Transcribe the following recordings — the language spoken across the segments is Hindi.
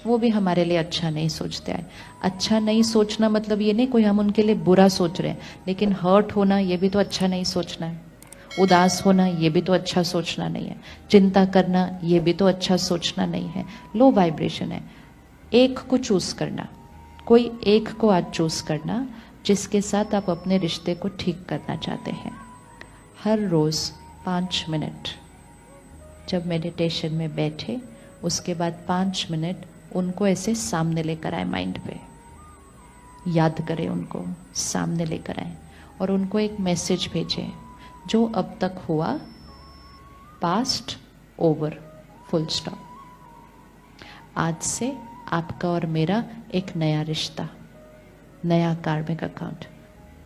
वो भी हमारे लिए अच्छा नहीं सोचते हैं। अच्छा नहीं सोचना मतलब ये नहीं कोई हम उनके लिए बुरा सोच रहे हैं, लेकिन हर्ट होना ये भी तो अच्छा नहीं सोचना है। उदास होना ये भी तो अच्छा सोचना नहीं है। चिंता करना ये भी तो अच्छा सोचना नहीं है। लो वाइब्रेशन है। एक को चूज करना, कोई एक को आज चूज करना जिसके साथ आप अपने रिश्ते को ठीक करना चाहते हैं। हर रोज 5 मिनट जब मेडिटेशन में बैठे, उसके बाद 5 मिनट उनको ऐसे सामने लेकर आए, माइंड पे याद करें, उनको सामने लेकर आए और उनको एक मैसेज भेजें, जो अब तक हुआ पास्ट ओवर, फुल स्टॉप। आज से आपका और मेरा एक नया रिश्ता, नया कार्मिक अकाउंट।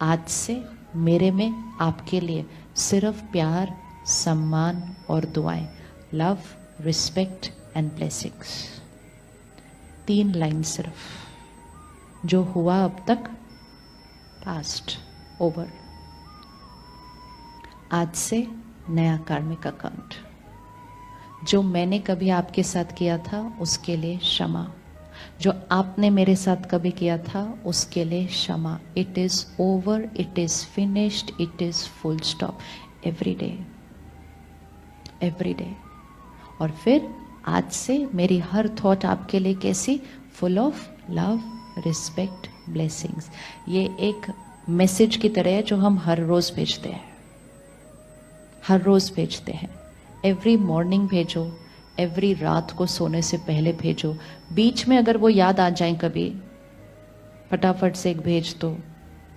आज से मेरे में आपके लिए सिर्फ प्यार, सम्मान और दुआएं, love, respect and blessings. 3 line सिर्फ, जो हुआ अब तक पास्ट ओवर। आज से नया कार्मिक अकाउंट। जो मैंने कभी आपके साथ किया था उसके लिए क्षमा, जो आपने मेरे साथ कभी किया था उसके लिए क्षमा। It is over, it is finished, it is full stop. Every day, every day. और फिर आज से मेरी हर थॉट आपके लिए कैसी? Full of love, respect, blessings. ये एक मैसेज की तरह है जो हम हर रोज भेजते हैं, हर रोज भेजते हैं। एवरी मॉर्निंग भेजो, एवरी रात को सोने से पहले भेजो। बीच में अगर वो याद आ जाए कभी, फटाफट से एक भेज दो।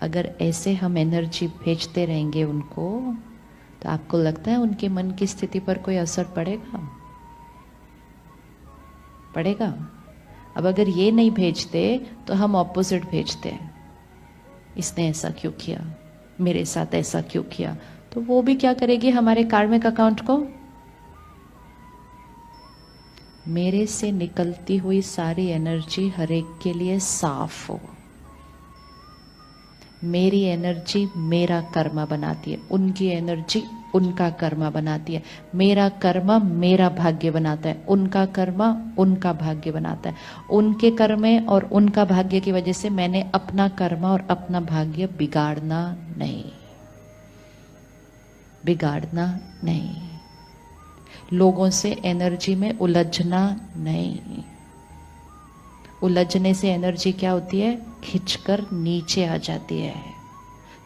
अगर ऐसे हम एनर्जी भेजते रहेंगे उनको, तो आपको लगता है उनके मन की स्थिति पर कोई असर पड़ेगा? पड़ेगा? अब अगर ये नहीं भेजते तो हम ऑपोजिट भेजते हैं, इसने ऐसा क्यों किया, मेरे साथ ऐसा क्यों किया। तो वो भी क्या करेगी हमारे कार्मिक अकाउंट को? मेरे से निकलती हुई सारी एनर्जी हर एक के लिए साफ हो। मेरी एनर्जी मेरा कर्मा बनाती है, उनकी एनर्जी उनका कर्मा बनाती है। मेरा कर्मा मेरा भाग्य बनाता है, उनका कर्मा उनका भाग्य बनाता है। उनके कर्मे और उनका भाग्य की वजह से मैंने अपना कर्मा और अपना भाग्य बिगाड़ना नहीं, बिगाड़ना नहीं। लोगों से एनर्जी में उलझना नहीं। उलझने से एनर्जी क्या होती है? खिंचकर नीचे आ जाती है।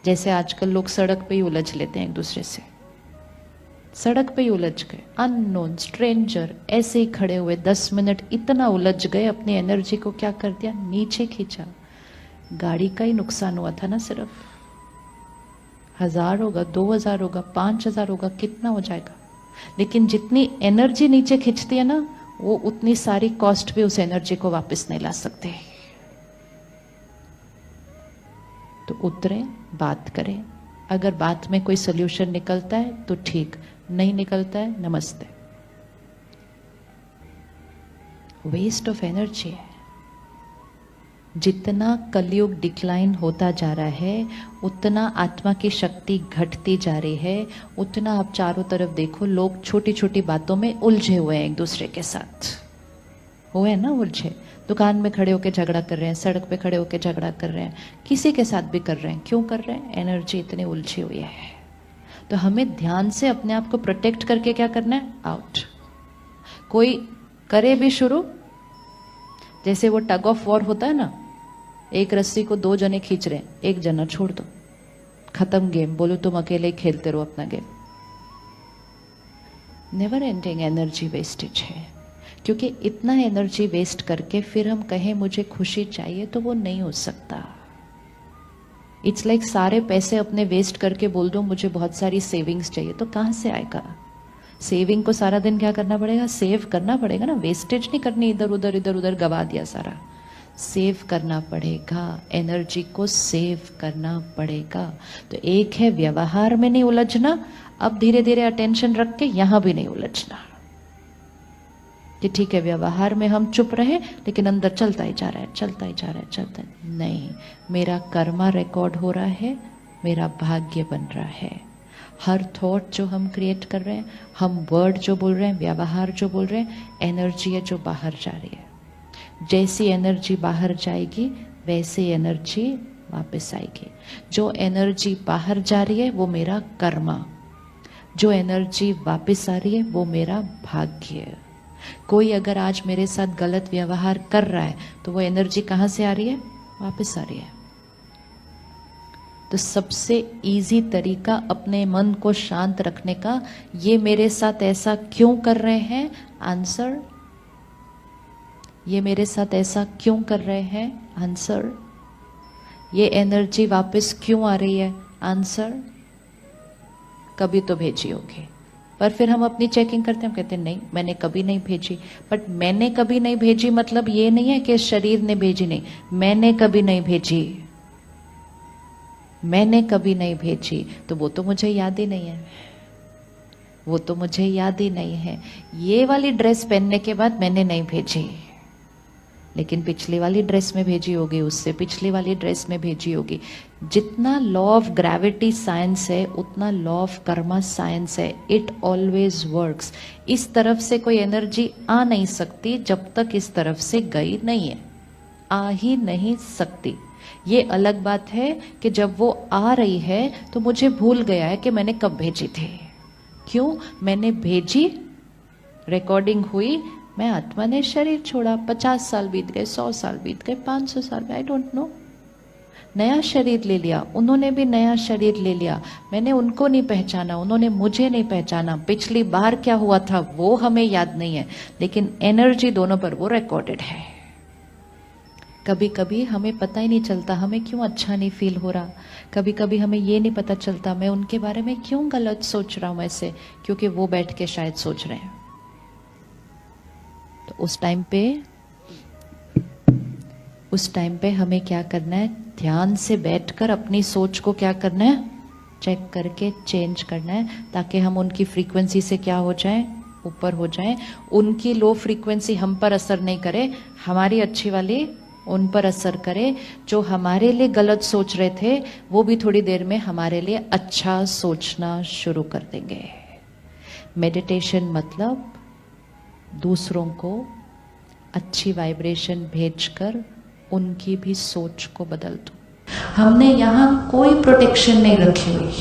जैसे आजकल लोग सड़क पे ही उलझ लेते हैं एक दूसरे से, सड़क पे ही उलझ गए, अननोन स्ट्रेंजर ऐसे ही खड़े हुए 10 मिनट इतना उलझ गए, अपनी एनर्जी को क्या कर दिया? नीचे खींचा। गाड़ी का ही नुकसान हुआ था ना, सिर्फ 1000 होगा, 2000 होगा, 5000 होगा, कितना हो जाएगा? लेकिन जितनी एनर्जी नीचे खींचती है ना, वो उतनी सारी कॉस्ट भी उस एनर्जी को वापस नहीं ला सकते। तो उतरे, बात करें। अगर बात में कोई सोल्यूशन निकलता है तो ठीक, नहीं निकलता है नमस्ते। वेस्ट ऑफ एनर्जी है। जितना कलयुग डिक्लाइन होता जा रहा है, उतना आत्मा की शक्ति घटती जा रही है। उतना आप चारों तरफ देखो, लोग छोटी छोटी बातों में उलझे हुए हैं, एक दूसरे के साथ हुए हैं ना उलझे। दुकान में खड़े होकर झगड़ा कर रहे हैं, सड़क पे खड़े होकर झगड़ा कर रहे हैं, किसी के साथ भी कर रहे हैं। क्यों कर रहे हैं? एनर्जी इतनी उलझी हुई है। तो हमें ध्यान से अपने आप को प्रोटेक्ट करके क्या करना है? आउट। कोई करे भी शुरू, जैसे वो टग ऑफ वॉर होता है ना, एक रस्सी को 2 जने खींच रहे हैं, एक जना छोड़ दो, खत्म गेम। बोलो तुम अकेले ही खेलते रहो अपना game. Never ending energy wastage है। क्योंकि इतना एनर्जी वेस्ट करके फिर हम कहें मुझे खुशी चाहिए, तो वो नहीं हो सकता। इट्स लाइक सारे पैसे अपने वेस्ट करके बोल दो मुझे बहुत सारी सेविंग्स चाहिए, तो कहां से आएगा? सेविंग को सारा दिन क्या करना पड़ेगा? सेव करना पड़ेगा ना। वेस्टेज नहीं करनी, इधर उधर इधर उधर गवा दिया सारा। सेव करना पड़ेगा, एनर्जी को सेव करना पड़ेगा। तो एक है व्यवहार में नहीं उलझना, अब धीरे धीरे अटेंशन रख के यहां भी नहीं उलझना कि ठीक है व्यवहार में हम चुप रहे, लेकिन अंदर चलता ही जा रहा है, चलता ही जा रहा है, चलता है। नहीं, मेरा कर्मा रिकॉर्ड हो रहा है, मेरा भाग्य बन रहा है। हर थॉट जो हम क्रिएट कर रहे हैं, हम वर्ड जो बोल रहे हैं, व्यवहार जो बोल रहे हैं, एनर्जी है जो बाहर जा रही है। जैसी एनर्जी बाहर जाएगी वैसे एनर्जी वापस आएगी। जो एनर्जी बाहर जा रही है वो मेरा कर्मा, जो एनर्जी वापस आ रही है वो मेरा भाग्य। कोई अगर आज मेरे साथ गलत व्यवहार कर रहा है तो वो एनर्जी कहाँ से आ रही है? वापस आ रही है। तो सबसे इजी तरीका अपने मन को शांत रखने का, ये मेरे साथ ऐसा क्यों कर रहे हैं? आंसर। ये मेरे साथ ऐसा क्यों कर रहे हैं? आंसर। ये एनर्जी वापस क्यों आ रही है? आंसर। कभी तो भेजी होगी, पर फिर हम अपनी चेकिंग करते हैं, हम कहते हैं नहीं मैंने कभी नहीं भेजी। बट मैंने कभी नहीं भेजी मतलब ये नहीं है कि शरीर ने भेजी, नहीं, मैंने कभी नहीं भेजी, मैंने कभी नहीं भेजी, तो वो तो मुझे याद ही नहीं है, वो तो मुझे याद ही नहीं है। ये वाली ड्रेस पहनने के बाद मैंने नहीं भेजी, लेकिन पिछली वाली ड्रेस में भेजी होगी, उससे पिछली वाली ड्रेस में भेजी होगी। जितना लॉ ऑफ ग्रेविटी साइंस है उतना लॉ ऑफ कर्मा साइंस है। It always works. इस तरफ से कोई एनर्जी आ नहीं सकती जब तक इस तरफ से गई नहीं है, आ ही नहीं सकती। ये अलग बात है कि जब वो आ रही है तो मुझे भूल गया है कि मैंने कब भेजी थी। क्यों? मैंने भेजी, रिकॉर्डिंग हुई, मैं आत्मा ने शरीर छोड़ा, 50 साल बीत गए, 100 साल बीत गए, 500 साल, आई डोंट नो, नया शरीर ले लिया, उन्होंने भी नया शरीर ले लिया, मैंने उनको नहीं पहचाना, उन्होंने मुझे नहीं पहचाना, पिछली बार क्या हुआ था वो हमें याद नहीं है, लेकिन एनर्जी दोनों पर वो रिकॉर्डेड है। कभी कभी हमें पता ही नहीं चलता हमें क्यों अच्छा नहीं फील हो रहा, कभी कभी हमें ये नहीं पता चलता मैं उनके बारे में क्यों गलत सोच रहा हूं ऐसे, क्योंकि वो बैठ के शायद सोच रहे हैं। तो उस टाइम पे हमें क्या करना है? ध्यान से बैठकर अपनी सोच को क्या करना है? चेक करके चेंज करना है, ताकि हम उनकी फ्रीक्वेंसी से क्या हो जाए? ऊपर हो जाए। उनकी लो फ्रीक्वेंसी हम पर असर नहीं करे, हमारी अच्छी वाली उन पर असर करे। जो हमारे लिए गलत सोच रहे थे वो भी थोड़ी देर में हमारे लिए अच्छा सोचना शुरू कर देंगे। मेडिटेशन मतलब दूसरों को अच्छी वाइब्रेशन भेजकर उनकी भी सोच को बदल दो। हमने यहाँ कोई प्रोटेक्शन नहीं रखी हुई,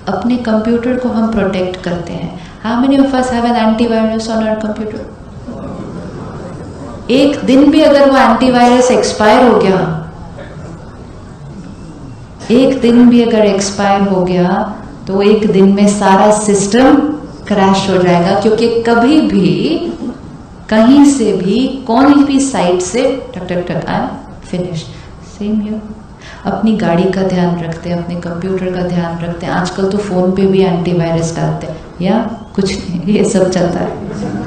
अपने कंप्यूटर को हम प्रोटेक्ट करते हैं। How many of us have an antivirus on our computer? एक दिन भी अगर वो एंटीवायरस एक्सपायर हो गया, एक दिन भी अगर एक्सपायर हो गया तो एक दिन में सारा सिस्टम क्रैश हो जाएगा, क्योंकि कभी भी कहीं से भी कौन भी साइड से टक टक टक आई फिनिश। Same here. अपनी गाड़ी का ध्यान रखते हैं, अपने कंप्यूटर का ध्यान रखते हैं। आजकल तो फोन पे भी एंटीवायरस डालते हैं या कुछ नहीं, ये सब चलता है।